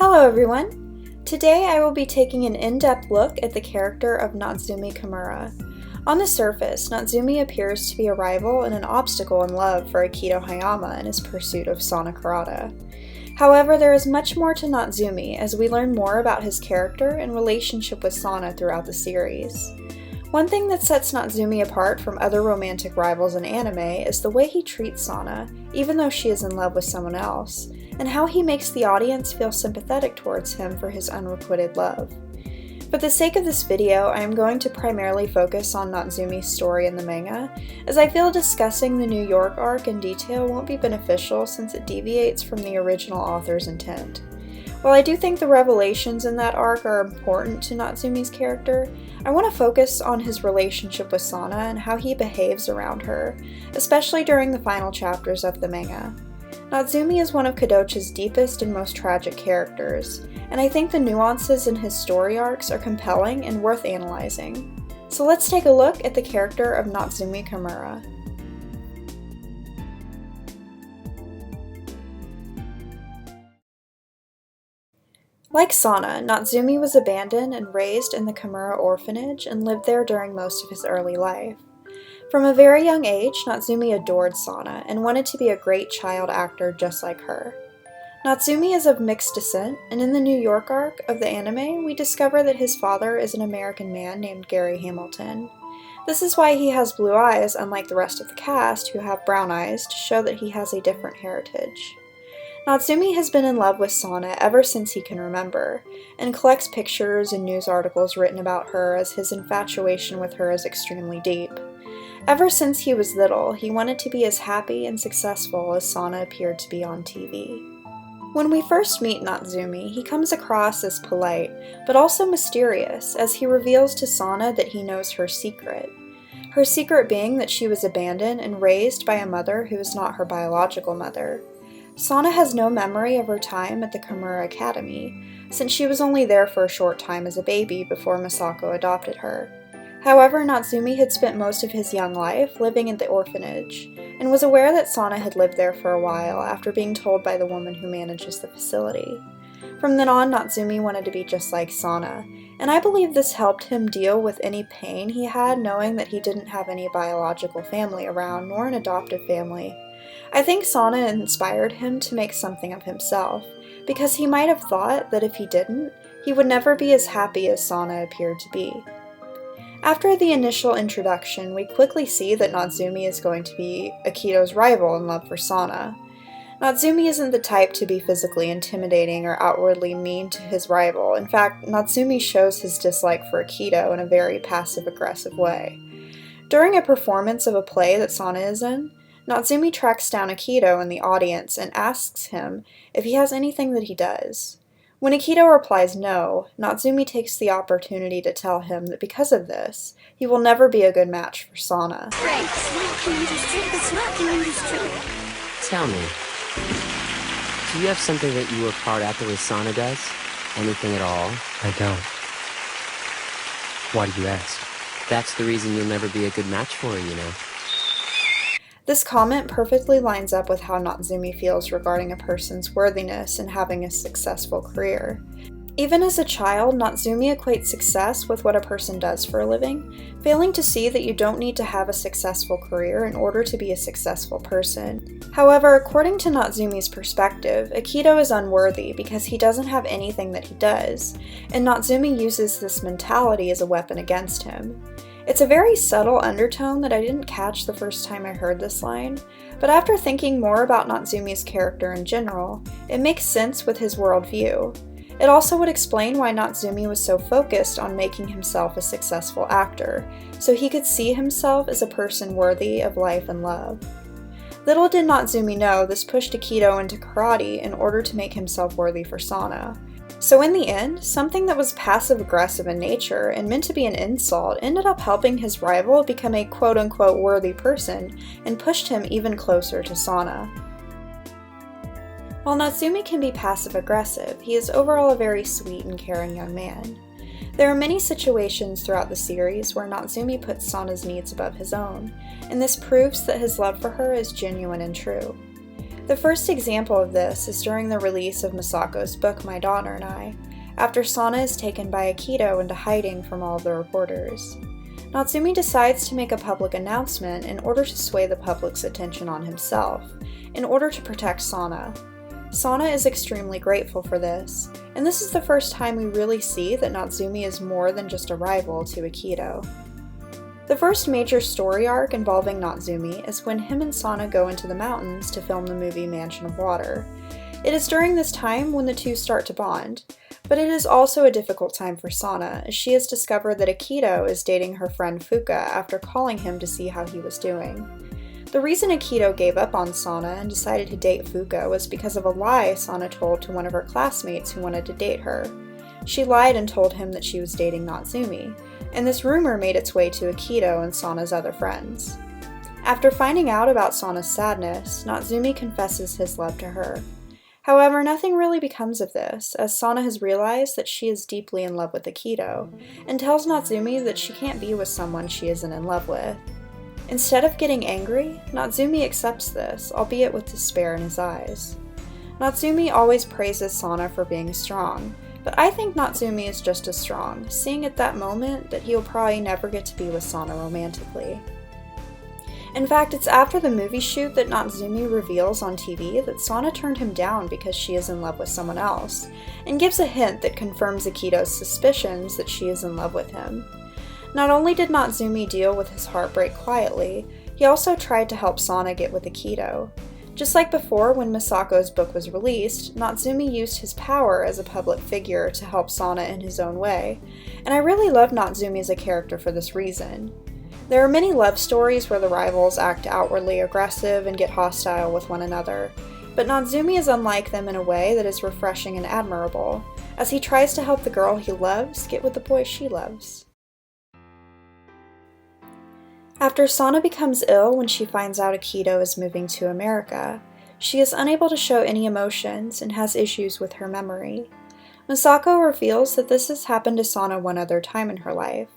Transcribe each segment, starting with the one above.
Hello everyone! Today I will be taking an in-depth look at the character of Natsumi Kamura. On the surface, Natsumi appears to be a rival and an obstacle in love for Akito Hayama in his pursuit of Sana Kurata. However, there is much more to Natsumi as we learn more about his character and relationship with Sana throughout the series. One thing that sets Natsumi apart from other romantic rivals in anime is the way he treats Sana, even though she is in love with someone else, and how he makes the audience feel sympathetic towards him for his unrequited love. For the sake of this video, I am going to primarily focus on Natsumi's story in the manga, as I feel discussing the New York arc in detail won't be beneficial since it deviates from the original author's intent. While I do think the revelations in that arc are important to Natsumi's character, I want to focus on his relationship with Sana and how he behaves around her, especially during the final chapters of the manga. Natsumi is one of Kadocha's deepest and most tragic characters, and I think the nuances in his story arcs are compelling and worth analyzing. So let's take a look at the character of Natsumi Kamura. Like Sana, Natsumi was abandoned and raised in the Kamura orphanage and lived there during most of his early life. From a very young age, Natsumi adored Sana and wanted to be a great child actor just like her. Natsumi is of mixed descent, and in the New York arc of the anime, we discover that his father is an American man named Gary Hamilton. This is why he has blue eyes, unlike the rest of the cast, who have brown eyes, to show that he has a different heritage. Natsumi has been in love with Sana ever since he can remember, and collects pictures and news articles written about her as his infatuation with her is extremely deep. Ever since he was little, he wanted to be as happy and successful as Sana appeared to be on TV. When we first meet Natsumi, he comes across as polite, but also mysterious, as he reveals to Sana that he knows her secret. Her secret being that she was abandoned and raised by a mother who is not her biological mother. Sana has no memory of her time at the Kamura Academy, since she was only there for a short time as a baby before Masako adopted her. However, Natsumi had spent most of his young life living at the orphanage, and was aware that Sana had lived there for a while after being told by the woman who manages the facility. From then on, Natsumi wanted to be just like Sana, and I believe this helped him deal with any pain he had knowing that he didn't have any biological family around, nor an adoptive family. I think Sana inspired him to make something of himself, because he might have thought that if he didn't, he would never be as happy as Sana appeared to be. After the initial introduction, we quickly see that Natsumi is going to be Akito's rival in love for Sana. Natsumi isn't the type to be physically intimidating or outwardly mean to his rival. In fact, Natsumi shows his dislike for Akito in a very passive-aggressive way. During a performance of a play that Sana is in, Natsumi tracks down Akito in the audience and asks him if he has anything that he does. When Akito replies no, Natsumi takes the opportunity to tell him that because of this, he will never be a good match for Sana. Tell me, do you have something that you work hard at the way Sana does? Anything at all? I don't. Why do you ask? That's the reason you'll never be a good match for her, you know. This comment perfectly lines up with how Natsumi feels regarding a person's worthiness and having a successful career. Even as a child, Natsumi equates success with what a person does for a living, failing to see that you don't need to have a successful career in order to be a successful person. However, according to Natsumi's perspective, Akito is unworthy because he doesn't have anything that he does, and Natsumi uses this mentality as a weapon against him. It's a very subtle undertone that I didn't catch the first time I heard this line, but after thinking more about Natsumi's character in general, it makes sense with his worldview. It also would explain why Natsumi was so focused on making himself a successful actor, so he could see himself as a person worthy of life and love. Little did Natsumi know this pushed Akito into karate in order to make himself worthy for Sana. So in the end, something that was passive-aggressive in nature and meant to be an insult ended up helping his rival become a quote-unquote worthy person and pushed him even closer to Sana. While Natsumi can be passive-aggressive, he is overall a very sweet and caring young man. There are many situations throughout the series where Natsumi puts Sana's needs above his own, and this proves that his love for her is genuine and true. The first example of this is during the release of Misako's book My Daughter and I, after Sana is taken by Akito into hiding from all of the reporters. Natsumi decides to make a public announcement in order to sway the public's attention on himself, in order to protect Sana. Sana is extremely grateful for this, and this is the first time we really see that Natsumi is more than just a rival to Akito. The first major story arc involving Natsumi is when him and Sana go into the mountains to film the movie Mansion of Water. It is during this time when the two start to bond, but it is also a difficult time for Sana, as she has discovered that Akito is dating her friend Fuka after calling him to see how he was doing. The reason Akito gave up on Sana and decided to date Fuka was because of a lie Sana told to one of her classmates who wanted to date her. She lied and told him that she was dating Natsumi, and this rumor made its way to Akito and Sana's other friends. After finding out about Sana's sadness, Natsumi confesses his love to her. However, nothing really becomes of this, as Sana has realized that she is deeply in love with Akito, and tells Natsumi that she can't be with someone she isn't in love with. Instead of getting angry, Natsumi accepts this, albeit with despair in his eyes. Natsumi always praises Sana for being strong, but I think Natsumi is just as strong, seeing at that moment that he will probably never get to be with Sana romantically. In fact, it's after the movie shoot that Natsumi reveals on TV that Sana turned him down because she is in love with someone else, and gives a hint that confirms Akito's suspicions that she is in love with him. Not only did Natsumi deal with his heartbreak quietly, he also tried to help Sana get with Akito. Just like before when Misako's book was released, Natsumi used his power as a public figure to help Sana in his own way, and I really love Natsumi as a character for this reason. There are many love stories where the rivals act outwardly aggressive and get hostile with one another, but Natsumi is unlike them in a way that is refreshing and admirable, as he tries to help the girl he loves get with the boy she loves. After Sana becomes ill when she finds out Akito is moving to America, she is unable to show any emotions and has issues with her memory. Misako reveals that this has happened to Sana one other time in her life,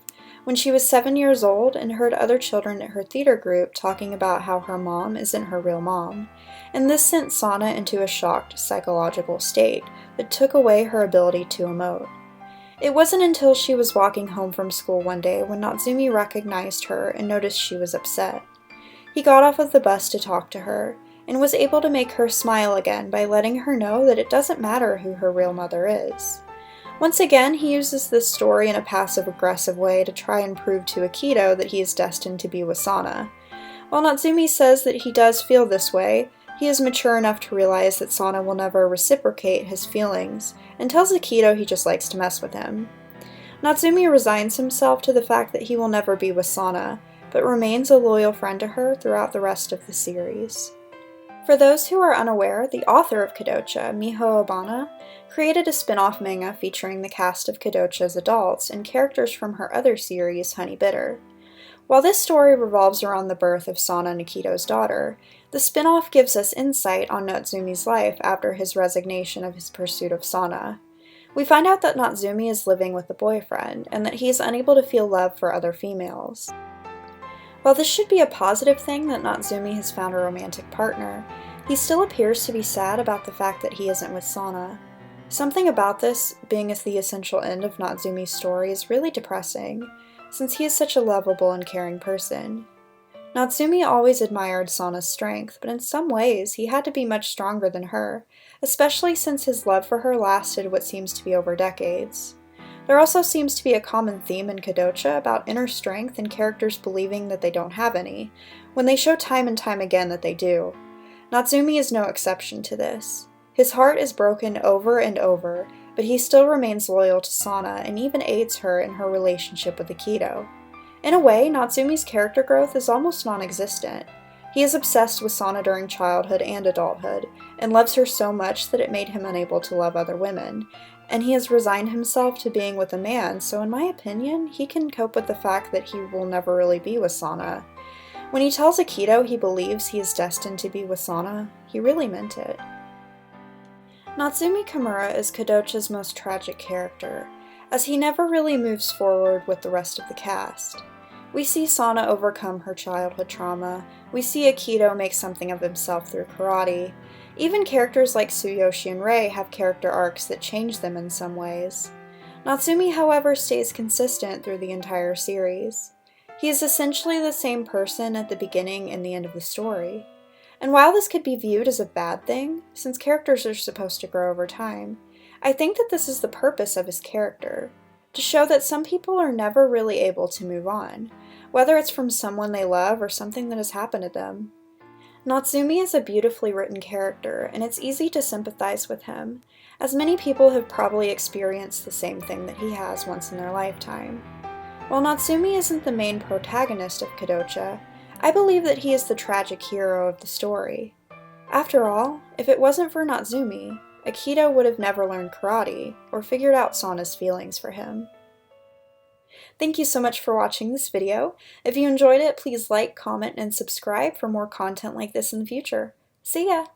when she was 7 years old and heard other children at her theater group talking about how her mom isn't her real mom, and this sent Sana into a shocked psychological state that took away her ability to emote. It wasn't until she was walking home from school one day when Natsumi recognized her and noticed she was upset. He got off of the bus to talk to her, and was able to make her smile again by letting her know that it doesn't matter who her real mother is. Once again, he uses this story in a passive-aggressive way to try and prove to Akito that he is destined to be with Sana. While Natsumi says that he does feel this way, he is mature enough to realize that Sana will never reciprocate his feelings, and tells Akito he just likes to mess with him. Natsumi resigns himself to the fact that he will never be with Sana, but remains a loyal friend to her throughout the rest of the series. For those who are unaware, the author of Kadocha, Miho Obana, created a spin-off manga featuring the cast of Kadocha's adults and characters from her other series, Honey Bitter. While this story revolves around the birth of Sana and Akito's daughter, the spin-off gives us insight on Natsumi's life after his resignation of his pursuit of Sana. We find out that Natsumi is living with a boyfriend, and that he is unable to feel love for other females. While this should be a positive thing that Natsumi has found a romantic partner, he still appears to be sad about the fact that he isn't with Sana. Something about this being as the essential end of Natsumi's story is really depressing, since he is such a lovable and caring person. Natsumi always admired Sana's strength, but in some ways he had to be much stronger than her, especially since his love for her lasted what seems to be over decades. There also seems to be a common theme in Kadocha about inner strength and characters believing that they don't have any, when they show time and time again that they do. Natsumi is no exception to this. His heart is broken over and over, but he still remains loyal to Sana and even aids her in her relationship with Akito. In a way, Natsumi's character growth is almost non-existent. He is obsessed with Sana during childhood and adulthood, and loves her so much that it made him unable to love other women, and he has resigned himself to being with a man, so in my opinion, he can cope with the fact that he will never really be with Sana. When he tells Akito he believes he is destined to be with Sana, he really meant it. Natsumi Kamura is Kadocha's most tragic character, as he never really moves forward with the rest of the cast. We see Sana overcome her childhood trauma. We see Akito make something of himself through karate. Even characters like Tsuyoshi and Rei have character arcs that change them in some ways. Natsumi, however, stays consistent through the entire series. He is essentially the same person at the beginning and the end of the story. And while this could be viewed as a bad thing, since characters are supposed to grow over time, I think that this is the purpose of his character, to show that some people are never really able to move on, whether it's from someone they love or something that has happened to them. Natsumi is a beautifully written character, and it's easy to sympathize with him, as many people have probably experienced the same thing that he has once in their lifetime. While Natsumi isn't the main protagonist of Kadocha, I believe that he is the tragic hero of the story. After all, if it wasn't for Natsumi, Akito would have never learned karate or figured out Sana's feelings for him. Thank you so much for watching this video. If you enjoyed it, please like, comment, and subscribe for more content like this in the future. See ya!